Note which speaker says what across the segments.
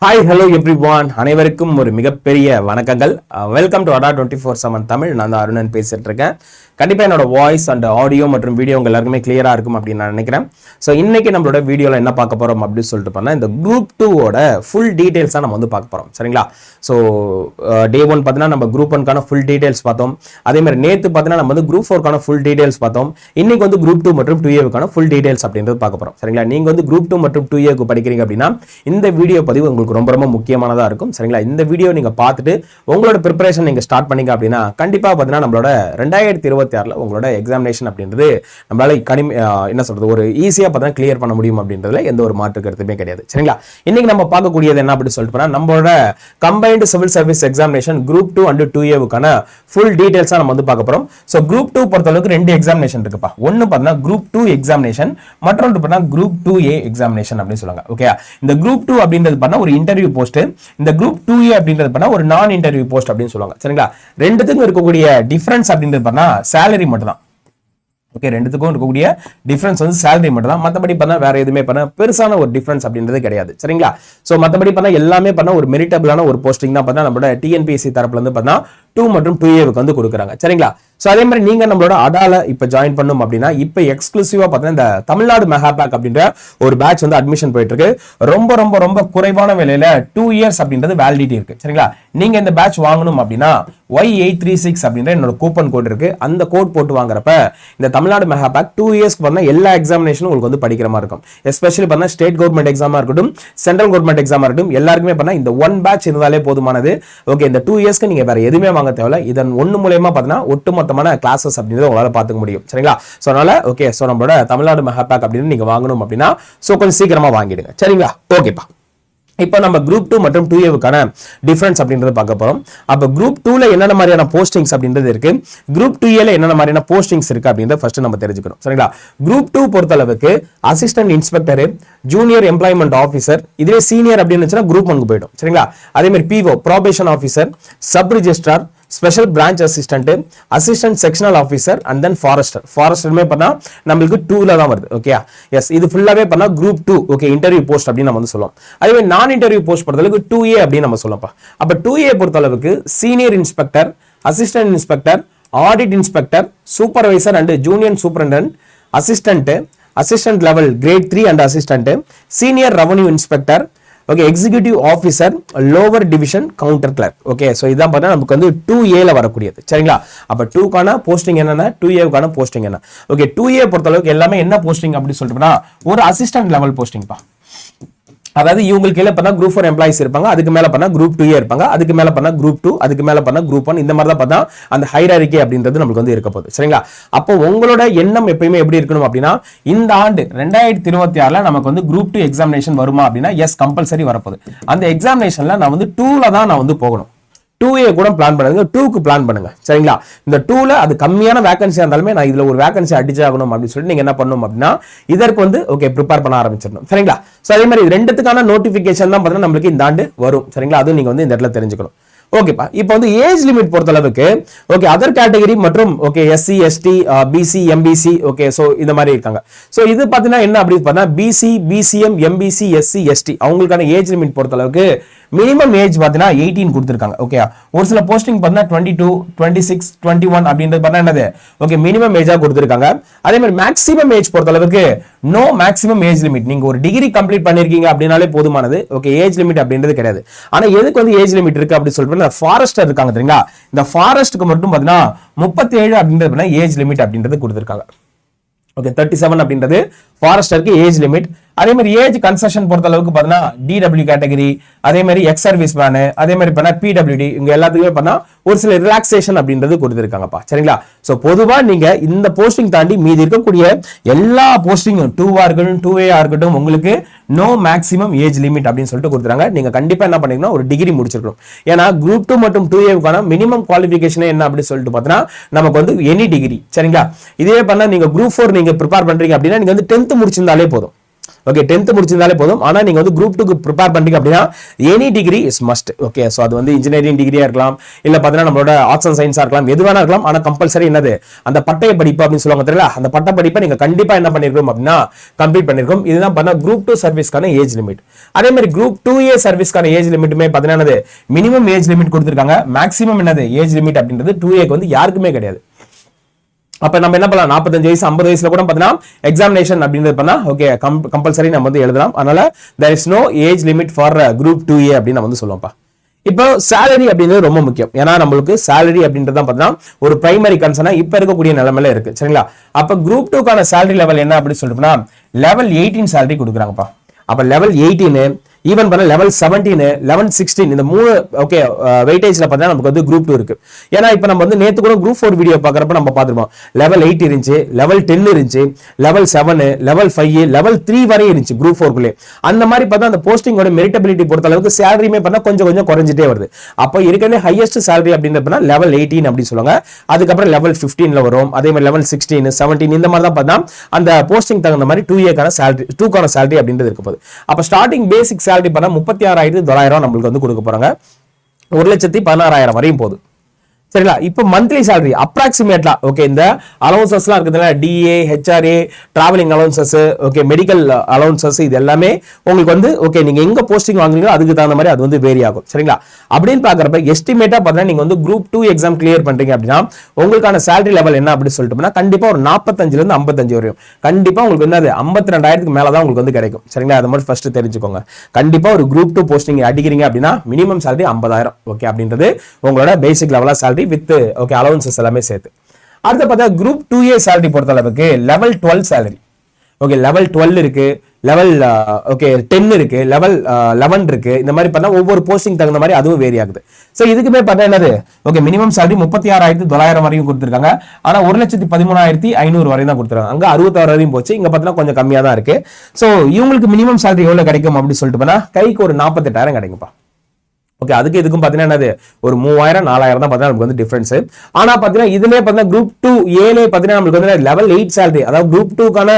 Speaker 1: Hi hello everyone, அனைவருக்கும் ஒரு மிகப்பெரிய வணக்கங்கள். வெல்கம் டு அடா 24/7 தமிழ். நான் தான் அருணன் பேசிட்டு இருக்கேன். கண்டிப்பாக என்னோட வாய்ஸ் அண்ட் ஆடியோ மற்றும் வீடியோ உங்க எல்லாருக்குமே கிளியராக இருக்கும் அப்படின்னு நான் நினைக்கிறேன். ஸோ இன்னைக்கு நம்மளோட வீடியோவில் என்ன பார்க்க போகிறோம் அப்படின்னு சொல்லிட்டு பண்ணால், இந்த குரூப் 2ஓட ஃபுல் டீட்டெயில்ஸாக நம்ம வந்து பார்க்க போகிறோம். சரிங்களா? ஸோ டே 1 பார்த்தீங்கன்னா நம்ம குரூப் 1க்கான ஃபுல் டீட்டெயில்ஸ் பார்த்தோம். அதே மாதிரி நேற்று பார்த்தீங்கன்னா நம்ம வந்து குரூப் 4க்கான ஃபுல் டீட்டெயில்ஸ் பார்த்தோம். இன்னைக்கு வந்து குரூப் 2 மற்றும் 2ஏவுக்கான ஃபுல் டீட்டெயில்ஸ் அப்படின்றது பார்க்க போகிறோம். சரிங்களா? நீங்கள் வந்து குரூப் 2 மற்றும் 2ஏக்கு படிக்கிறீங்க அப்படின்னா இந்த வீடியோ பதிவு உங்களுக்கு ரொம்ப ரொம்ப முக்கியமானதாக இருக்கும். சரிங்களா? இந்த வீடியோ நீங்கள் பார்த்துட்டு உங்களோட ப்ரிப்பரேஷன் நீங்கள் ஸ்டார்ட் பண்ணீங்க அப்படின்னா கண்டிப்பாக பார்த்தீங்கன்னா நம்மளோட 2026 உங்களோட எக்ஸாமினேஷன் அப்படின்றது நம்மளால என்ன சொல்றது, ஒரு ஈஸியாக பார்த்தீங்கன்னா கிளியர் பண்ண முடியும் அப்படின்றதுல எந்த ஒரு மாற்று கருத்துமே கிடையாது. சரிங்களா? இன்னைக்கு நம்ம பார்க்கக்கூடியது என்ன அப்படின்னு சொல்லிட்டு போனா, நம்மளோட combined civil service examination group 2 and 2ஏவுக்கான ஃபுல் டீடைல்ஸா நம்ம வந்து பார்க்க போறோம். ஸோ குரூப் 2 பொறுத்தளவுக்கு 2 எக்ஸாமினேஷன் இருக்குப்பா. ஒன்னு பார்த்தீங்கன்னா குரூப் 2 எக்ஸாமினேஷன், மற்றொன்று பார்த்தீங்கன்னா குரூப் 2A எக்ஸாமினேஷன் அப்படின்னு சொல்லுவாங்க. ஓகே, இந்த குரூப் 2 அப்படின்றது பார்த்தா ஒரு இன்டர்வியூ போஸ்ட், இந்த குரூப் 2A அப்படின்றது பார்த்தா ஒரு நான் இன்டர்வியூ போஸ்ட் அப்படின்னு சொல்லுவாங்க. சரிங்களா? ரெண்டுத்துக்கும் இருக்கக்கூடிய டிஃபரன்ஸ் அப்படின்றது பார்த்தா சேலரி மட்டும் தான். ஓகே, ரெண்டுத்துக்கும் இருக்கக்கூடிய டிஃபரன்ஸ் வந்து சேலரி மட்டும் தான். மற்றபடி பண்ணா வேற எதுவுமே பண்ண பெருசான ஒரு டிஃபரன்ஸ் அப்படின்றது கிடையாது. சரிங்களா? ஸோ மற்றபடி பண்ணா எல்லாமே பண்ணா ஒரு மெரிட்டபிளான ஒரு போஸ்டிங் தான் பார்த்தா நம்மளோட டிஎன்பிஎஸ்சி தரப்புல இருந்து பார்த்தா 2 மற்றும் 2ஏவுக்கு வந்து கொடுக்குறாங்க. சரிங்களா? ஸோ அதே மாதிரி நீங்க நம்மளோட அடால இப்போ ஜாயின் பண்ணும் அப்படின்னா இப்போ எக்ஸ்க்ளூசிவா பார்த்தீங்கன்னா இந்த தமிழ்நாடு மெகா பேக் அப்படின்ற ஒரு பேட்ச் வந்து அட்மிஷன் போயிட்டு இருக்கு. ரொம்ப ரொம்ப ரொம்ப குறைவான விலையில 2 இயர்ஸ் அப்படின்றது வேலிடிட்டி இருக்கு. சரிங்களா? நீங்க இந்த பேட்ச் வாங்கணும் அப்படின்னா Y836 அப்படின்ற என்னோட கூப்பன் கோட் இருக்கு. அந்த கோட் போட்டு வாங்குறப்ப இந்த தமிழ்நாடு மெகா பேக் 2 இயர்ஸ்க்கு பண்ண எல்லா எக்ஸாமினேஷனும் உங்களுக்கு வந்து படிக்கிற மாதிரி இருக்கும். எஸ்பெஷலி பண்ண ஸ்டேட் கவர்மெண்ட் எக்ஸாமா இருக்கட்டும், சென்ட்ரல் கவர்மெண்ட் எக்ஸாமா இருக்கட்டும், எல்லாருக்குமே பண்ண இந்த ஒன் பேட்ச் இருந்தாலே போதுமானது. ஓகே, இந்த 2 இயர்ஸ்க்கு நீங்க வேற எதுவுமே வாங்க தேவையில்ல. இதன் ஒன்னு மூலமா பார்த்தீங்கன்னா ஒட்டுமொத்தமான கிளாஸஸ் அப்படின்றது உங்களால பார்த்துக்க முடியும். சரிங்களா? ஸோ அதனால ஓகே, ஸோ நம்மளோட தமிழ்நாடு மெகா பேக் அப்படின்னு நீங்க வாங்கணும் அப்படின்னா ஸோ கொஞ்சம் சீக்கிரமா வாங்கிடுங்க. சரிங்களா? ஓகேப்பா. இப்போ நம்ம குரூப் 2 மற்றும் 2ஏவுக்கான டிஃபரன்ஸ் அப்படின்றது பார்க்க போறோம். அப்போ குரூப் 2ல என்னென்ன மாதிரியான போஸ்டிங்ஸ் அப்படின்றது இருக்கு, குரூப் 2ஏல என்னென்ன மாதிரியான போஸ்டிங்ஸ் இருக்கு அப்படின்றத ஃபர்ஸ்ட் நம்ம தெரிஞ்சுக்கணும். சரிங்களா? குரூப் 2 பொறுத்தளவுக்கு assistant inspector, junior employment officer, இதுவே சீனியர் அப்படின்னு இருந்துச்சுன்னா குரூப் 1க்கு போயிடும். சரிங்களா? அதே மாதிரி PO probation officer, sub registrar, special branch assistant, assistant sectional officer and then forester. ஃபாரஸ்டருமே பண்ணா நம்மளுக்கு 2ல தான் வருது. ஓகே, எஸ், இது ஃபுல்லாவே பண்ணா குரூப் 2 ஓகே இன்டர்வியூ போஸ்ட் அப்படின்னு நம்ம வந்து சொல்லுவோம். அதே நான் இன்டர்வியூ போஸ்ட் பொறுத்தளவுக்கு 2A அப்படின்னு நம்ம சொல்லலாம். அப்ப 2A பொறுத்தளவுக்கு senior inspector, assistant inspector, audit inspector, supervisor and junior superintendent, assistant level grade 3 and assistant, senior revenue inspector, okay executive officer, lower division counter clerk. Okay, so இதான் பார்த்தா நமக்கு வந்து 2ஏல வரக்கூடியது. சரிங்களா? அப்போ 2க்கான போஸ்டிங் என்னன்னா 2ஏவுக்கான போஸ்டிங் என்ன? ஓகே, 2ஏ பொறுத்தளவுக்கு எல்லாமே என்ன போஸ்டிங் அப்படின்னு சொல்லிட்டுனா ஒரு அசிஸ்டன்ட் லெவல் போஸ்டிங்ப்பா. அதாவது இவங்களுக்கு கீழே பண்ணா குரூப் 4 எம்ப்ளாயிஸ் இருப்பாங்க, அதுக்கு மேல பண்ணா குரூப் 2ஏ இருப்பாங்க, அதுக்கு மேல பண்ணா குரூப் 2, அதுக்கு மேல பண்ணா குரூப் 1, இந்த மாதிரி தான் பார்த்தா அந்த ஹைராரிக்கி அப்படின்றது நமக்கு வந்து இருக்க போகுது. சரிங்களா? அப்போ உங்களோட எண்ணம் எப்பயுமே எப்படி இருக்கணும் அப்படின்னா, இந்த ஆண்டு 2026ல நமக்கு வந்து குரூப் 2 எக்ஸாமினேஷன் வருமா அப்படின்னா எஸ், கம்பல்சரி வரப்போகுது. அந்த எக்ஸாமினேஷன்ல நான் வந்து 2ல தான் நான் வந்து போகணும். 2A கூட பிளான் பண்ணுங்க, 2க்கு பிளான் பண்ணுங்க. சரிங்களா? இந்த 2ல அது கம்மியான வேகன்சி இருந்தாலுமே நான் இதுல ஒரு வேகன்சி அடிச்சாகணும் அப்படின்னு சொல்லிட்டு நீங்க என்ன பண்ணணும் அப்படின்னா இதற்கு வந்து ஓகே ப்ரிப்பேர் பண்ண ஆரம்பிச்சிடணும். சரிங்களா? ஸோ அதே மாதிரி ரெண்டுத்துக்கான நோட்டிபிகேஷன் தான் பார்த்தீங்கன்னா நம்மளுக்கு இந்த ஆண்டு வரும். சரிங்களா? அதுவும் நீங்க வந்து இந்த இடத்துல தெரிஞ்சுக்கணும். ஓகேப்பா. இப்போ வந்து ஏஜ் லிமிட் பொறுத்தளவுக்கு ஓகே அதர் கேட்டகரி மற்றும் okay SC, ST, BC, MBC, okay so இந்த மாதிரி இருக்காங்க. ஸோ இது பார்த்தீங்கன்னா என்ன அப்படின்னு பார்த்தா BC, BCM, MBC, SC, ST அவங்களுக்கான ஏஜ் லிமிட் பொறுத்தளவுக்கு மினிமம் ஏஜ் பார்த்தீங்கன்னா 18 கொடுத்துருக்காங்க. ஓகே, ஒரு சில போஸ்டிங் பார்த்தீங்கன்னா 22, 26, 21 அப்படின்றது பார்த்தா என்னது ஓகே மினிமம் ஏஜா கொடுத்துருக்காங்க. அதே மாதிரி மேக்ஸிமம் ஏஜ் பொறுத்தளவுக்கு நோ மேக்ஸிமம் ஏஜ் லிமிட். நீங்க ஒரு டிகிரி கம்ப்ளீட் பண்ணிருக்கீங்க அப்படின்னாலே போதுமானது. ஓகே, ஏஜ் லிமிட் அப்படின்றது கிடையாது. ஆனா எதுக்கு வந்து ஏஜ் லிமிட் இருக்கு அப்படின்னு சொல்லிட்டு ஃபாரஸ்டர் இருக்காங்க தெரியுங்களா, இந்த ஃபாரஸ்ட்டுக்கு மட்டும் பார்த்தீங்கன்னா 37 அப்படின்றது ஏஜ் லிமிட் அப்படின்றது கொடுத்துருக்காங்க. ஓகே, 37 அப்படின்றது ஃபாரஸ்டருக்கு ஏஜ் லிமிட். அதே மாதிரி ஏஜ் கன்செஷன் பொறுத்த அளவுக்கு பார்த்தீங்கன்னா DW கேட்டகரி, அதே மாதிரி எக்ஸ் சர்வீஸ் மேனு, அதே மாதிரி பண்ணா PWD இவங்க எல்லாத்துக்குமே பண்ணா ஒரு சில ரிலாக்ஸேஷன் அப்படின்றது கொடுத்துருக்காங்கப்பா. சரிங்களா? ஸோ பொதுவாக நீங்க இந்த போஸ்டிங் தாண்டி மீதி இருக்கக்கூடிய எல்லா போஸ்டிங்கும் 2ஆ இருக்கட்டும் 2A இருக்கட்டும் உங்களுக்கு நோ மேக்ஸிமம் ஏஜ் லிமிட் அப்படின்னு சொல்லிட்டு கொடுத்துறாங்க. நீங்க கண்டிப்பா என்ன பண்ணீங்கன்னா ஒரு டிகிரி முடிச்சிருக்கணும். ஏன்னா குரூப் 2 மற்றும் 2ஏவுக்கான மினிமம் குவாலிஃபிகேஷன் என்ன அப்படின்னு சொல்லிட்டு பார்த்தீங்கன்னா நமக்கு வந்து எனி டிகிரி. சரிங்களா? இதே பண்ணா நீங்க குரூப் 4 நீங்க ப்ரிப்பேர் பண்றீங்க அப்படின்னா நீங்க வந்து 10th முடிச்சிருந்தாலே போதும். ஓகே 10th முடிச்சிருந்தாலே போதும். ஆனா நீங்க வந்து குரூப் 2க்கு ப்ரிப்பேர் பண்றீங்க அப்படின்னா any degree is must. Okay, so அது வந்து இன்ஜினியரிங் டிகிரியா இருக்கலாம், இல்ல பாத்தீங்கன்னா நம்மளோட ஆர்ட்ஸ் அண்ட் சயின்ஸா இருக்கலாம், எது வேணா இருக்கலாம். ஆனா கம்பல்சரி என்னது அந்த பட்டய படிப்பு அப்படின்னு சொல்லுவாங்க தெரியல, அந்த பட்ட படிப்பை நீங்க கண்டிப்பா என்ன பண்ணிருக்கோம் அப்படின்னா கம்ப்ளீட் பண்ணிருக்கோம். இதுதான் பண்ண குரூப் 2 சர்வீஸ்க்கான ஏஜ் லிமிட். அதே மாதிரி குரூப் 2A சர்வீஸ்க்கான ஏஜ் லிமிட்டுமே பாத்தீங்கன்னா மினிமம் ஏஜ் லிமிட் கொடுத்திருக்காங்க. மேக்ஸிமம் என்னது ஏஜ் லிமிட் அப்படின்றது 2Aக்கு வந்து யாருக்குமே கிடையாது. அப்ப நம்ம என்ன பண்ணலாம், 45 வயசு 50 வயசுல கூட பாத்தீங்கன்னா எக்ஸாமினேஷன் அப்படின்றது பண்ணா ஓகே கம்பல்சரி நம்ம வந்து எழுதலாம். அதனால there is no age limit for group 2A அப்படின்னு நம்ம வந்து சொல்லுவோம்ப்பா. இப்போ salary அப்படின்றது ரொம்ப முக்கியம். ஏன்னா நம்மளுக்கு salary அப்படின்றது தான் பாத்தீங்கன்னா ஒரு பிரைமரி கன்சர்னா இப்ப இருக்கக்கூடிய நிலைமையில இருக்கு. சரிங்களா? அப்ப குரூப் 2க்கான salary level என்ன அப்படின்னு சொல்லிட்டுனா level 18 salary கொடுக்குறாங்கப்பா. அப்ப level 18 ஈவன் பண்ண level 17 11 16 இந்த மூணு ஓகே வெயிட்டேஜ்ல பார்த்தா நமக்கு வந்து குரூப் 2 இருக்கு. ஏன்னா இப்போ நம்ம வந்து நேத்து கூட குரூப் 4 வீடியோ பார்க்கறப்ப நம்ம பார்த்துருப்போம் level 8 இருந்துச்சு, level 10 இருந்துச்சு, level 7 level 5 level 3 வரை இருந்துச்சு குரூப் 4 குள்ளே. அந்த மாதிரி பார்த்தா அந்த போஸ்டிங்கோட மெரிட்டபிலிட்டி பொறுத்த அளவுக்கு சேலரியுமே பண்ணா கொஞ்சம் கொஞ்சம் குறைஞ்சிட்டே வருது. அப்போ இருக்கிற ஹையஸ்ட் சேலரி அப்படின்றப்ப level 18 அப்படின்னு சொல்லுவாங்க. அதுக்கப்புறம் level 15ல வரும். அதே மாதிரி level 16 17 இந்த மாதிரி தான் பார்த்தா அந்த போஸ்டிங் தகுந்த மாதிரி 2Aக்கான சேலரி 2க்கான சேலரி அப்படின்றது இருக்க போகுது. அப்ப ஸ்டார்டிங் பேசிக் சேலரி பண்ணா 36,900 நம்மளுக்கு வந்து கொடுக்க போறாங்க. 1,16,000 வரையும் போகுது. சரிங்களா? இப்போ மந்த்லி சேலரி அப்ராக்சிமேட்லா ஓகே இந்த அலவன்சஸ்லாம் இருக்குதுல DA HRA travelling allowances okay medical allowances இது எல்லாமே உங்களுக்கு வந்து ஓகே நீங்க எங்க போஸ்டிங் வாங்குறீங்களோ அதுக்கு தகுந்த மாதிரி அது வந்து வேரி ஆகும். சரிங்களா? அப்படின்னு பாக்குறப்ப எஸ்டிமேட்டா பார்த்தா நீங்க வந்து குரூப் 2 எக்ஸாம் கிளியர் பண்றீங்க அப்படின்னா உங்களுக்கான சேலரி லெவல் என்ன அப்படின்னு சொல்லிட்டோம்னா கண்டிப்பா ஒரு 45ல இருந்து 55 வரையும் கண்டிப்பா உங்களுக்கு என்னது 52,000க்கு மேல தான் உங்களுக்கு வந்து கிடைக்கும். சரிங்களா? அது மாதிரி ஃபர்ஸ்ட் தெரிஞ்சுக்கோங்க. கண்டிப்பா ஒரு குரூப் 2 போஸ்டிங் அடிக்கிறீங்க அப்படின்னா மினிமம் சேலரி 50,000 ஓகே அப்படின்றது உங்களோட பேசிக் லெவலா சேலரி வித் ஓகே அலவன்சஸ் எல்லாமே சேர்த்து. அடுத்து பார்த்தா குரூப் 2A சேலரி பொறுத்த அளவுக்கு லெவல் 12 சேலரி ஓகே லெவல் 12 இருக்கு, லெவல் ஓகே 10 இருக்கு, லெவல் 11 இருக்கு. இந்த மாதிரி பண்ணா ஒவ்வொரு போஸ்டிங் தகுந்த மாதிரி அதுவும் வேரி ஆகுது. சோ இதுக்குமே பார்த்தா என்னது ஓகே மினிமம் சேலரி 36,900 வரையும் கொடுத்திருக்காங்க. ஆனா 1,13,500 வரையும் தான் கொடுத்திருக்காங்க. அங்க 66 வரையும் போச்சு. இங்க பார்த்தா கொஞ்சம் கம்மியா தான் இருக்கு. சோ இவங்களுக்கு மினிமம் சேலரி எவ்வளவு கிடைக்கும் அப்படின்னு சொல்லிட்டு பண்ணா கைக்கு ஒரு 48,000 கிடைக்கும்பா. ஓகே அதுக்கு இதுக்கும் பாத்தீங்கன்னா என்னது ஒரு 3,000 4,000 தான் பாத்தீங்கன்னா நமக்கு வந்து டிஃபரன்ஸ். ஆனா பாத்தீங்கன்னா இதுலயே பாத்தீங்கன்னா குரூப் 2A பாத்தீங்கன்னா நமக்கு வந்து லெவல் 8 சேலரி அதாவது குரூப் 2க்கான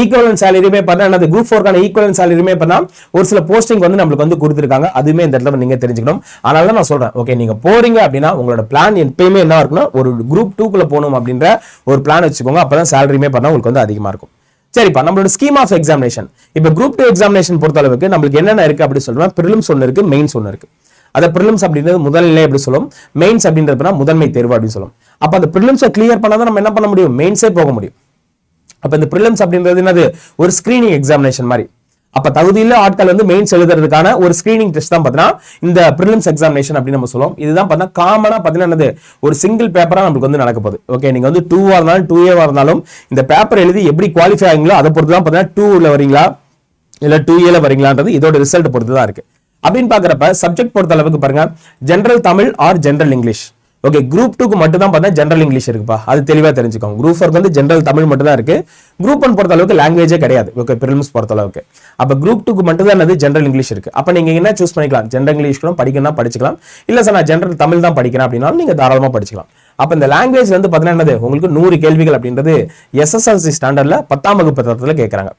Speaker 1: ஈக்குவலன்ட் சேலரியுமே பாத்தீங்கன்னா என்னது குரூப் 4க்கான ஈக்குவலன்ட் சேலரியுமே பண்ணா ஒரு சில போஸ்டிங் வந்து நமக்கு வந்து கொடுத்திருக்காங்க. அதுமே இந்த இடத்துல நீங்க தெரிஞ்சுக்கணும். அதனால தான் நான் சொல்றேன் ஓகே நீங்க போறீங்க அப்படின்னா உங்களோட பிளான் எப்பயுமே என்ன இருக்குன்னா ஒரு குரூப் 2க்குள்ள போகணும் அப்படின்ற ஒரு பிளான் வச்சுக்கோங்க. அப்பதான் சேலரியுமே பண்ணா உங்களுக்கு வந்து அதிகமா இருக்கும். சரிப்பா நம்மளோட ஸ்கீம் ஆஃப் எக்ஸாமினேஷன் இப்போ குரூப் 2 எக்ஸாமினேஷன் பொறுத்த அளவுக்கு நம்மளுக்கு என்னென்ன இருக்கு அப்படின்னு சொல்றோம்னா பிரிலிம்ஸ் ஒன்று இருக்கு, மெயின்ஸ் ஒன்று இருக்கு. அத பிரிலிம்ஸ் அப்படின்றது முதல் நிலை எப்படி சொல்லும், மெயின்ஸ் அப்படின்றதுனா முதன்மை தேர்வு அப்படின்னு சொல்லும். அப்ப அந்த பிரிலிம்ஸை கிளியர் பண்ணாதான் நம்ம என்ன பண்ண முடியும், மெயின்ஸே போக முடியும். அப்ப இந்த பிரிலிம்ஸ் அப்படின்றது என்னது ஒரு ஸ்கிரீனிங் எக்ஸாமினேஷன் மாதிரி. அப்ப தகுதியில ஆட்கள் வந்து மெயின்ஸ் எழுதுறதுக்கான ஒரு ஸ்கிரீனிங் டெஸ்ட் தான் பாத்தீங்கன்னா இந்த பிரிலிம்ஸ் எக்ஸாமினேஷன் அப்படின்னு நம்ம சொல்லுவோம். இதுதான் பாத்தீங்கன்னா காமனா பாத்தீங்கன்னா ஒரு சிங்கிள் பேப்பரா நமக்கு வந்து நடக்க போகுது. ஓகே நீங்க வந்து 2 இருந்தாலும் 2A இருந்தாலும் இந்த பேப்பர் எழுதி எப்படி குவாலிஃபை ஆகுங்களோ அதை பொறுத்து தான் பாத்தீங்கன்னா 2ல வரீங்களா இல்ல 2Aல வரீங்களான்றது இதோட ரிசல்ட் பொறுத்து தான் இருக்கு. அப்படின்னு பாக்குறப்ப சப்ஜெக்ட் பொறுத்த அளவுக்கு பாருங்க general Tamil or general English. Okay group 2க்கு மட்டும் தான் பார்த்தா ஜெனரல் இங்கிலீஷ் இருக்குப்பா, அது தெளிவா தெரிஞ்சுக்கோங்க. குரூப் 4க்கு வந்து ஜெனரல் தமிழ் மட்டும் தான் இருக்கு. குரூப் 1 பொறுத்த அளவுக்கு லாங்குவேஜே கிடையாது. ஓகே பிரிலிம்ஸ் பொறுத்த அளவுக்கு அப்ப குரூப் 2க்கு மட்டும் தான் என்னது ஜெனரல் இங்கிலீஷ் இருக்கு. அப்ப நீங்க என்ன சூஸ் பண்ணிக்கலாம், ஜெனரல் இங்கிலீஷ் கூட படிக்கணும்னா படிச்சுக்கலாம், இல்ல சார் நான் ஜெனரல் தமிழ் தான் படிக்கிறேன் அப்படின்னாலும் நீங்க தாராளமா படிச்சுக்கலாம். அப்ப இந்த லாங்குவேஜ் வந்து பாத்தீங்கன்னா என்னது உங்களுக்கு 100 கேள்விகள் அப்படின்றது SSLC ஸ்டாண்டர்ட்ல 10ஆம் வகுப்பு தரத்துல கேட்கறாங்க.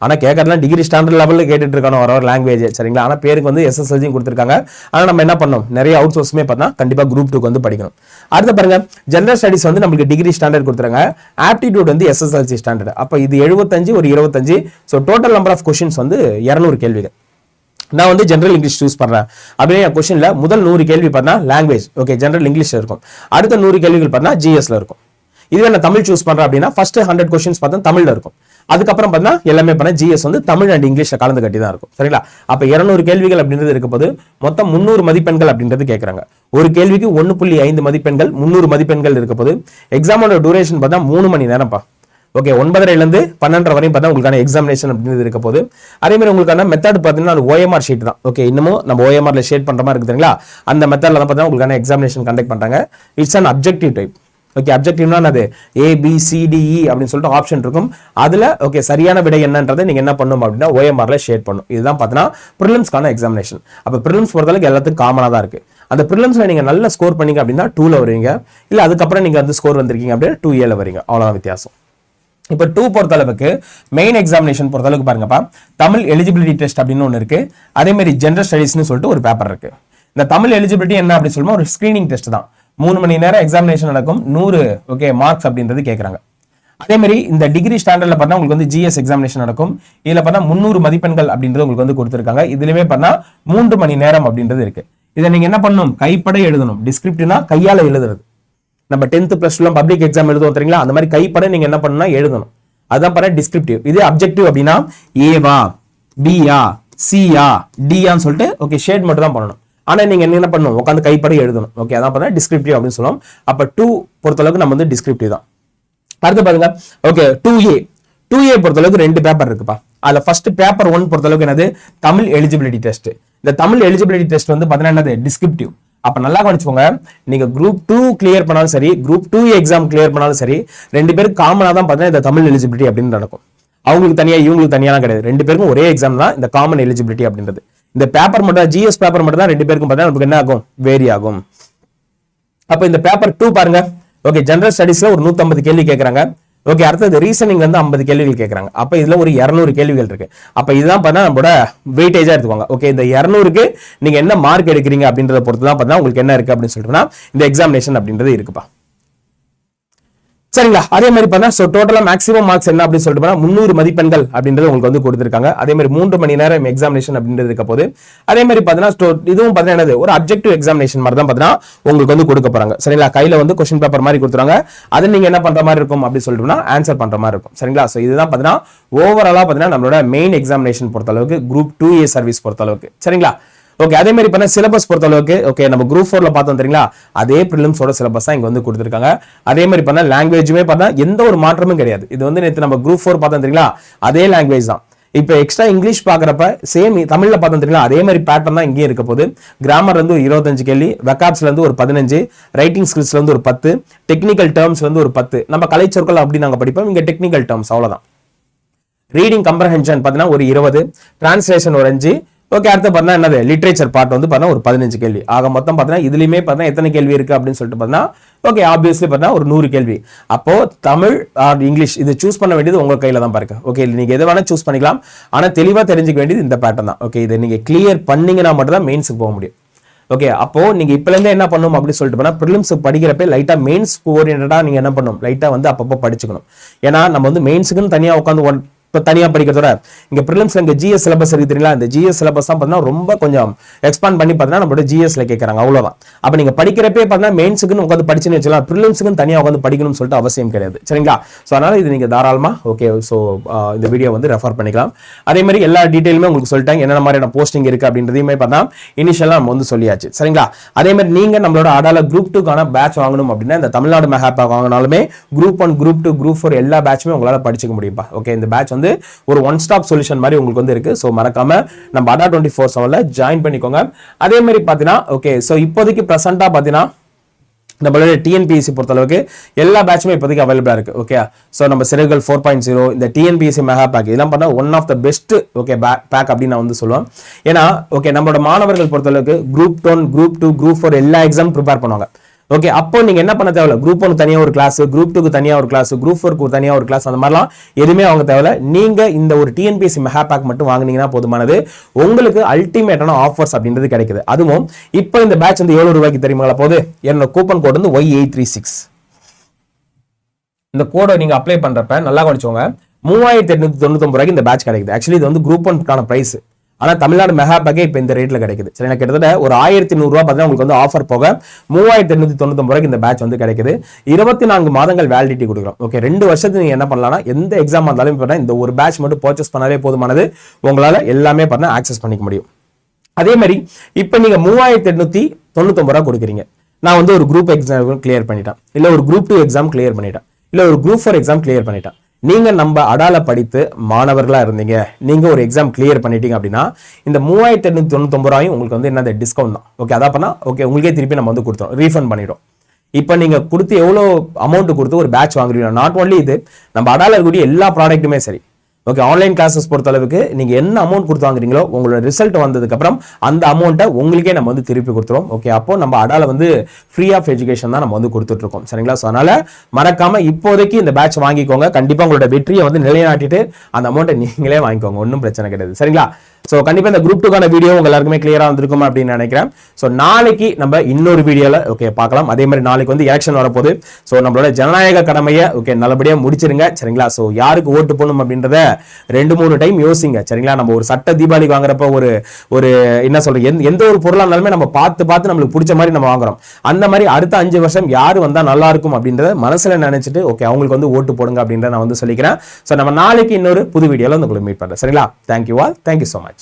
Speaker 1: ஆனா கேட்கறதுலாம் டிகிரி ஸ்டாண்டர்ட் லெவல்ல கேட்டுட்டு இருக்கானோ ஒரு லாங்குவேஜ் சரிங்களா. ஆனா பேருக்கு வந்து SSLC கொடுத்திருக்காங்க. ஆனா நம்ம என்ன பண்ணோம், நிறைய அவுட் சோர்ஸ்மே பார்த்தா கண்டிப்பா குரூப் 2க்கு வந்து படிக்கணும். அடுத்து பாருங்க ஜெனரல் ஸ்டடிஸ் வந்து நமக்கு டிகிரி ஸ்டாண்டர்ட் கொடுத்துறாங்க, ஆப்டிடியூட் வந்து SSLC ஸ்டாண்டர்ட். அப்ப இது 75 ஒரு 25 so total number of questions வந்து 200 கேள்விகள். நான் வந்து ஜெனரல் இங்கிலீஷ் சூஸ் பண்றேன் அப்படியே கொஸ்டின்ல முதல் 100 கேள்வி பார்த்தா லாங்குவேஜ் ஓகே ஜெனரல் இங்கிலீஷ்ல இருக்கும், அடுத்த 100 கேள்விகள் பார்த்தா GSல இருக்கும். இதுவே நான் தமிழ் சூஸ் பண்றேன் அப்படின்னா ஃபர்ஸ்ட் 100 கொஸ்டின்ஸ் பார்த்தா தமிழ்ல இருக்கும், அதுக்கப்புறம் பார்த்தா எல்லாமே பண்ண GS வந்து தமிழ் அண்ட் இங்கிலீஷ்ல கலந்து கட்டி தான் இருக்கும் சரிங்களா. அப்ப 200 கேள்விகள் அப்படின்றது இருக்க போது மொத்தம் 300 மதிப்பெண்கள் அப்படின்றது கேட்கறாங்க. ஒரு கேள்விக்கு 1.5 மதிப்பெண்கள் 300 மதிப்பெண்கள் இருக்க போது. எக்ஸாமோட டூரேஷன் பார்த்தா 3 மணி நேரம்ப்பா. ஓகே 9:30 இருந்து 12:30 வரையும் பார்த்தா உங்களுக்கான எக்ஸாமினேஷன் அப்படின்றது இருக்க போது. அதே மாதிரி உங்களுக்கான மெத்தட் பார்த்தீங்கன்னா அது OMR ஷீட் தான். ஓகே இன்னமும் நம்ம OMRல ஷேட் பண்ற மாதிரி இருக்குதுங்களா, அந்த மெத்தட்ல தான் பார்த்தா உங்களுக்கான எக்ஸாமினேஷன் கண்டக்ட் பண்றாங்க. It's an objective type. Okay அப்ஜெக்டிவ்னா அது ABCDE அப்படின்னு சொல்லிட்டு ஆப்ஷன் இருக்கும். அதுல ஓகே சரியான விடை என்னன்றதை நீங்க என்ன பண்ணணும் அப்படின்னா OMRல ஷேட் பண்ணும். இதுதான் பார்த்தீங்கன்னா பிரிலிம்ஸ்க்கான எக்ஸாமினேஷன். அப்ப பிரிலிம்ஸ் பொறுத்தளவுக்கு எல்லாத்துக்கும் காமனா தான் இருக்கு. அந்த பிரிலிம்ஸ்ல நீங்க நல்ல ஸ்கோர் பண்ணீங்க அப்படின்னா 2ல வருவீங்க, இல்ல அதுக்கப்புறம் நீங்க வந்து ஸ்கோர் வந்திருக்கீங்க அப்படின்னா 2Aல வரீங்க, அவ்வளவுதான் வித்தியாசம். இப்போ 2 பொறுத்தளவுக்கு மெயின் எக்ஸாமினேஷன் பொறுத்தளவுக்கு பாருங்கப்பா, தமிழ் எலிஜிபிலிட்டி டெஸ்ட் அப்படின்னு ஒன்று இருக்கு. அதே மாதிரி ஜென்ரல் ஸ்டடீஸ்னு சொல்லிட்டு ஒரு பேப்பர் இருக்கு. இந்த தமிழ் எலிஜிபிலிட்டி என்ன அப்படின்னு சொல்லுமா, ஒரு ஸ்கிரீனிங் டெஸ்ட் தான். 3 மணி நேரம் எக்ஸாமினேஷன் நடக்கும், 100 ஓகே மார்க்ஸ் அப்படின்றது கேட்குறாங்க. அதே மாதிரி இந்த டிகிரி ஸ்டாண்டர்ட்ல பார்த்தா உங்களுக்கு வந்து ஜிஎஸ் எக்ஸாமினேஷன் நடக்கும். இதுல பார்த்தா 300 மதிப்பெண்கள் அப்படின்றது உங்களுக்கு வந்து கொடுத்துருக்காங்க. இதுலயுமே பார்த்தா 3 மணி நேரம் அப்படின்றது இருக்கு. இதை நீங்க என்ன பண்ணணும், கைப்பட எழுதணும். டிஸ்கிரிப்டிவ்னா கையால எழுதுறது. நம்ம 10th + 2 பப்ளிக் எக்ஸாம் எழுதுவோம் தெரியுங்களா, அந்த மாதிரி கைப்பட நீங்க என்ன பண்ணணும்னா எழுதணும். அதான் பாரு டிஸ்கிரிப்டிவ். இது அப்ஜெக்டிவ் அப்படின்னா ஏவா, பியா, சியா, டியான்னு சொல்லிட்டு ஓகே ஷேட் மட்டும் தான் பண்ணணும். ஆனா நீங்க என்ன பண்ணணும், உட்காந்து கைப்பட எழுதணும். ஓகே அதான் பார்த்தா டிஸ்கிரிப்டிவ் அப்படின்னு சொல்லுவோம். அப்ப 2 பொறுத்தளவுக்கு நம்ம வந்து டிஸ்கிரிப்டிவ் தான். அடுத்து பாருங்க, ஓகே 2A பொறுத்தளவுக்கு 2 பேப்பர் இருக்குப்பா. அதுல ஃபர்ஸ்ட் பேப்பர் 1 பொறுத்தளவுக்கு என்னது, தமிழ் எலிஜிபிலிட்டி டெஸ்ட். இந்த தமிழ் எலிஜிபிலிட்டி டெஸ்ட் வந்து பாத்தீங்கன்னா என்னது, டிஸ்கிரிப்டிவ். அப்ப நல்லா கவனிச்சுக்கோங்க, நீங்க குரூப் 2 கிளியர் பண்ணாலும் சரி, குரூப் 2 எக்ஸாம் கிளியர் பண்ணாலும் சரி, 2 பேருக்கு காமனா தான் பாத்தீங்கன்னா இந்த தமிழ் எலிஜிபிலிட்டி அப்படின்னு நடக்கும். அவங்களுக்கு தனியா இவங்களுக்கு தனியா கிடையாது. 2 பேருக்கும் ஒரே எக்ஸாம் தான் இந்த காமன் எலிஜிபிலிட்டி அப்படின்றது. இந்த பேப்பர் மட்டும் ஜிஎஸ் பேப்பர் மட்டும் தான் 2 பேருக்கும் பார்த்தா நமக்கு என்ன ஆகும், வேரி ஆகும். அப்ப இந்த பேப்பர் 2 பாருங்க, ஓகே ஜெனரல் ஸ்டடீஸ்ல ஒரு 150 கேள்வி கேட்கறாங்க. ஓகே அடுத்தது ரீசனிங் வந்து 50 கேள்விகள் கேட்கறாங்க. அப்ப இதுல ஒரு 200 கேள்விகள் இருக்கு. அப்ப இதுதான் பார்த்தா நம்மளோட வெயிட்டேஜா எடுத்துக்கோங்க. ஓகே இந்த 200க்கு நீங்க என்ன மார்க் எடுக்கிறீங்க அப்படின்றத பொறுத்து தான் பார்த்தா உங்களுக்கு என்ன இருக்கு அப்படின்னு சொல்லிட்டுனா இந்த எக்ஸாமினேஷன் அப்படின்றது இருக்குப்பா. சரிங்களா, அதே மாதிரி பார்த்தா ஸோ டோட்டலா மேக்ஸிமம் மார்க்ஸ் என்ன அப்படின்னு சொல்லிட்டு 300 மதிப்பெண்கள் அப்படின்றது உங்களுக்கு வந்து கொடுத்துருக்காங்க. அதே மாதிரி 3 மணி நேரம் எக்ஸாமினேஷன் அப்படின்றது இருக்க போது. அதே மாதிரி பார்த்தீங்கன்னா இதுவும் பார்த்தீங்கன்னா என்னது, ஒரு அப்ஜெக்டிவ் எக்ஸாமினேஷன் மாதிரி தான் பார்த்தீங்கன்னா உங்களுக்கு வந்து கொடுக்க போறாங்க. சரிங்களா, கையில வந்து கொஸ்டின் பேப்பர் மாதிரி கொடுத்துறாங்க. அதை நீங்க என்ன பண்ற மாதிரி இருக்கும் அப்படின்னு சொல்லிட்டுனா ஆன்சர் பண்ற மாதிரி இருக்கும். சரிங்களா, ஸோ இதுதான் பார்த்தீங்கன்னா ஓவராலா பார்த்தீங்கன்னா நம்மளோட மெயின் எக்ஸாமினேஷன் பொறுத்தளவுக்கு குரூப் 2A சர்வீஸ் பொறுத்தளவுக்கு. சரிங்களா, ஓகே அதே மாதிரி பண்ண சிலபஸ் பொறுத்தளவுக்கு ஓகே நம்ம குரூப் 4ல பார்த்தோம் தெரியுங்களா, அதே பிரிலிம்ஸோட சிலபஸ் தான் இங்க வந்து கொடுத்துருக்காங்க. அதே மாதிரி பண்ண லாங்குவேஜுமே பார்த்தா எந்த ஒரு மாற்றமும் கிடையாது. இது வந்து நேற்று நம்ம குரூப் 4 பார்த்தோம் தெரியுங்களா, அதே லாங்குவேஜ் தான். இப்போ எக்ஸ்ட்ரா இங்கிலீஷ் பார்க்குறப்ப சேம் தமிழ்ல பார்த்தோம் தெரியுங்களா, அதே மாதிரி பேட்டர்ன் தான் இங்கேயும் இருக்க போது. கிராமர்ல இருந்து ஒரு 25 கேள்வி, வெக்காப்ஸ்ல இருந்து ஒரு 15, ரைட்டிங் ஸ்கில்ஸ்ல இருந்து ஒரு 10, டெக்னிக்கல் டேர்ம்ஸ்ல இருந்து ஒரு 10. நம்ம கலைச்சொற்கள் அப்படி நாங்க படிப்போம், இங்க டெக்னிக்கல் டேர்ம்ஸ் அவ்வளவுதான். ரீடிங் கம்ப்ரஹென்ஷன் பார்த்தீங்கன்னா ஒரு 20, டிரான்ஸ்லேஷன் ஒரு 5. ஓகே அடுத்து பார்த்தா என்னது, லிட்ரேச்சர் பார்ட் வந்து பார்த்தா ஒரு 15 கேள்வி. ஆக மொத்தம் பார்த்தீங்கன்னா இதுலயுமே பார்த்தா எத்தனை கேள்வி இருக்கு அப்படின்னு சொல்லிட்டு பார்த்தா ஓகே ஆப்வியஸ்லி பார்த்தா ஒரு 100 கேள்வி. அப்போ தமிழ் ஆர் இங்கிலீஷ் இது சூஸ் பண்ண வேண்டியது உங்க கையில தான் பாருங்க. ஓகே நீங்க எதை வேணா சூஸ் பண்ணிக்கலாம். ஆனா தெளிவா தெரிஞ்சுக்க வேண்டியது இந்த பேட்டர்ன் தான். ஓகே இதை நீங்க கிளியர் பண்ணீங்கன்னா மட்டும் தான் மெயின்ஸுக்கு போக முடியும். ஓகே அப்போ நீங்க இப்பல இருந்தே என்ன பண்ணணும் அப்படின்னு சொல்லிட்டு போனா பிரிலிம்ஸ் படிக்கிறப்ப லைட்டா மெயின்ஸ் ஓரியன்டா நீங்க என்ன பண்ணணும், லைட்டா வந்து அப்பப்போ படிச்சுக்கணும். ஏன்னா நம்ம வந்து மெயின்ஸுக்குன்னு தனியா உட்காந்து தனியா படிக்கிறதோட இங்க பிரிலிம்ஸ்ல இங்க ஜிஎஸ் சிலபஸ் இருக்கு தெரியுங்களா, இந்த ஜிஎஸ் சிலபஸ் தான் பார்த்தீங்கன்னா ரொம்ப கொஞ்சம் எக்ஸ்பாண்ட் பண்ணி பார்த்தீங்கன்னா நம்மளோட ஜிஎஸ்ல கேட்கறாங்க அவ்வளவுதான். அப்ப நீங்க படிக்கிறப்பே பார்த்தீங்கன்னா மெயின்ஸுக்குன்னு உட்காந்து படிச்சுன்னு வச்சுக்கலாம், பிரிலிம்ஸுக்குன்னு தனியா உட்காந்து படிக்கணும்னு சொல்லிட்டு அவசியம் கிடையாது. சரிங்களா, ஸோ அதனால இது நீங்க தாராளமா ஓகே ஸோ இந்த வீடியோ வந்து ரெஃபர் பண்ணிக்கலாம். அதே மாதிரி எல்லா டீடைலுமே உங்களுக்கு சொல்லிட்டாங்க, என்னென்ன மாதிரியான போஸ்டிங் இருக்கு அப்படின்றதையுமே பார்த்தா இனிஷியலா நம்ம வந்து சொல்லியாச்சு. சரிங்களா, அதே மாதிரி நீங்க நம்மளோட அடால குரூப் 2க்கான பேட்ச் வாங்கணும் அப்படின்னா இந்த தமிழ்நாடு மெகா பேக் வாங்கினாலுமே குரூப் 1, குரூப் 2, குரூப் 4 எல்லா பேட்சுமே உங்களால படிச்சுக்க முடியும்பா. ஓகே இந்த பேட்ச் வந்து ஒரு ஒன் ஸ்டாப் சொல்யூஷன் மாதிரி உங்களுக்கு வந்து இருக்கு. சோ மறக்காம நம்ம ADA 24/7ல ஜாயின் பண்ணிக்கோங்க. அதே மாதிரி பாத்தீங்கன்னா ஓகே சோ இப்போதைக்கு பிரசன்ட்டா பாத்தீங்கன்னா நம்மளோட டிஎன்பிஎஸ்சி பொறுத்தளவுக்கு எல்லா பேட்சுமே இப்போதைக்கு அவைலபிளா இருக்கு. ஓகே சோ நம்ம சிறகுகள் 4.0 இந்த டிஎன்பிஎஸ்சி மெகா பேக் இதெல்லாம் பண்ணா one of the best okay pack அப்படின்னு நான் வந்து சொல்லுவேன். ஏன்னா ஓகே நம்மளோட மாணவர்கள் பொறுத்தளவுக்கு குரூப் 1, குரூப் 2, குரூப் 4 எல்லா எக்ஸாம் ப்ரிப்பேர் பண்ணுவாங்க. ஓகே அப்போ நீங்க என்ன பண்ண தேவையில்ல, குரூப் 1 தனியா ஒரு கிளாஸ், குரூப் 2க்கு தனியா ஒரு கிளாஸ், குரூப் 4க்கு தனியா ஒரு கிளாஸ், அந்த மாதிரிலாம் எதுவுமே அவங்க தேவையில்ல. நீங்க இந்த ஒரு டிஎன்பிஎஸ்சி மெகா பேக் மட்டும் வாங்குனீங்கன்னா போதுமானது. உங்களுக்கு அல்டிமேட்டான ஆஃபர்ஸ் அப்படின்றது கிடைக்குது. அதுவும் இப்போ இந்த பேட்ச் வந்து எவ்வளவு ரூபாய்க்கு தெரியுமா போது, என்னோட கூப்பன் கோட் வந்து Y836. இந்த கோடை நீங்க அப்ளை பண்றப்ப நல்லா கவனிச்சோங்க 3899 ரூபாய்க்கு இந்த பேட்ச் கிடைக்குது. ஆக்சுவலி இது வந்து குரூப் 1க்கான பிரைஸ். ஆனா தமிழ்நாடு மெகா பேக்கே இப்போ இந்த ரேட்ல கிடைக்குது. சரி கிட்டத்தட்ட ஒரு 1100 ரூபாய் பார்த்தீங்கன்னா உங்களுக்கு வந்து ஆஃபர் போக 3899 ரூபாய்க்கு இந்த பேட்ச் வந்து கிடைக்குது. 24 மாதங்கள் வேலிடிட்டி கொடுக்குறோம். ஓகே 2 வருஷத்துக்கு நீங்க என்ன பண்ணலாம்னா எந்த எக்ஸாம் இருந்தாலும் பார்த்தா இந்த ஒரு பேட்ச் மட்டும் பர்ச்சேஸ் பண்ணாலே போதுமானது, உங்களால எல்லாமே பார்த்தா ஆக்சஸ் பண்ணிக்க முடியும். அதே மாதிரி இப்போ நீங்க 3899 ரூபாய் கொடுக்குறீங்க. நான் வந்து ஒரு குரூப் எக்ஸாம் கிளியர் பண்ணிட்டேன், இல்ல ஒரு குரூப் 2 எக்ஸாம் கிளியர் பண்ணிட்டேன், இல்ல ஒரு குரூப் 4 எக்ஸாம் கிளியர் பண்ணிட்டேன். நீங்க நம்ம அடால படித்து மாணவர்களா இருந்தீங்க, நீங்க ஒரு எக்ஸாம் கிளியர் பண்ணிட்டீங்க அப்படின்னா இந்த 3899 ரூபாயும் உங்களுக்கு வந்து என்ன டிஸ்கவுண்ட் தான். ஓகே அதான் பண்ணா ஓகே உங்களுக்கே திருப்பி நம்ம வந்து கொடுத்தோம், ரீஃபண்ட் பண்ணிடும். இப்போ நீங்க கொடுத்து எவ்வளவு அமௌண்ட் கொடுத்து ஒரு பேட்ச் வாங்குறீங்க, நாட் ஒன்லி இது நம்ம அடால இருக்கக்கூடிய எல்லா ப்ராடக்ட்டுமே சரி. ஓகே, ஆன்லைன் கிளாஸஸ் பொறுத்த அளவுக்கு நீங்க என்ன அமௌண்ட் கொடுத்து வாங்குறீங்களோ உங்களோட ரிசல்ட் வந்ததுக்கு அப்புறம் அந்த அமௌண்ட்டை உங்களுக்கே நம்ம வந்து திருப்பி கொடுத்துருவோம். ஓகே, அப்போ நம்ம அடால வந்து ஃப்ரீ ஆஃப் எஜுகேஷன் தான் நம்ம வந்து கொடுத்துட்டு இருக்கோம். சரிங்களா? ஸோ அதனால மறக்காம இப்போதைக்கு இந்த பேட்ச் வாங்கிக்கோங்க. கண்டிப்பா உங்களோட வெற்றியை வந்து நிலைநாட்டிட்டு அந்த அமௌண்ட்டை நீங்களே வாங்கிக்கோங்க, ஒன்றும் பிரச்சனை கிடையாது. சரிங்களா? ஸோ கண்டிப்பா இந்த குரூப் 2க்கான வீடியோ உங்க எல்லாருக்குமே கிளியரா வந்திருக்கும் அப்படின்னு நினைக்கிறேன். ஸோ நாளைக்கு நம்ம இன்னொரு வீடியோல ஓகே பார்க்கலாம். அதே மாதிரி நாளைக்கு வந்து எலெக்ஷன் வரப்போகுது. ஸோ நம்மளோட ஜனநாயக கடமையை ஓகே நல்லபடியா முடிச்சிருங்க. சரிங்களா? ஸோ யாருக்கு ஓட்டு போடணும் அப்படின்றத 2-3 டைம் யோசிங்க. சரிங்களா? நம்ம ஒரு சட்ட தீபாவளி வாங்குறப்ப ஒரு என்ன சொல்றது, எந்த ஒரு பொருளா இருந்தாலுமே நம்ம பார்த்து நம்மளுக்கு பிடிச்ச மாதிரி நம்ம வாங்குறோம். அந்த மாதிரி அடுத்த 5 வருஷம் யாரு வந்தா நல்லா இருக்கும் அப்படின்றத மனசுல நினைச்சிட்டு ஓகே அவங்களுக்கு வந்து ஓட்டு போடுங்க அப்படின்றத நான் வந்து சொல்லிக்கிறேன். ஸோ நம்ம நாளைக்கு இன்னொரு புது வீடியோல வந்து உங்களை மீட் பண்றேன். சரிங்களா? Thank you all, thank you so much.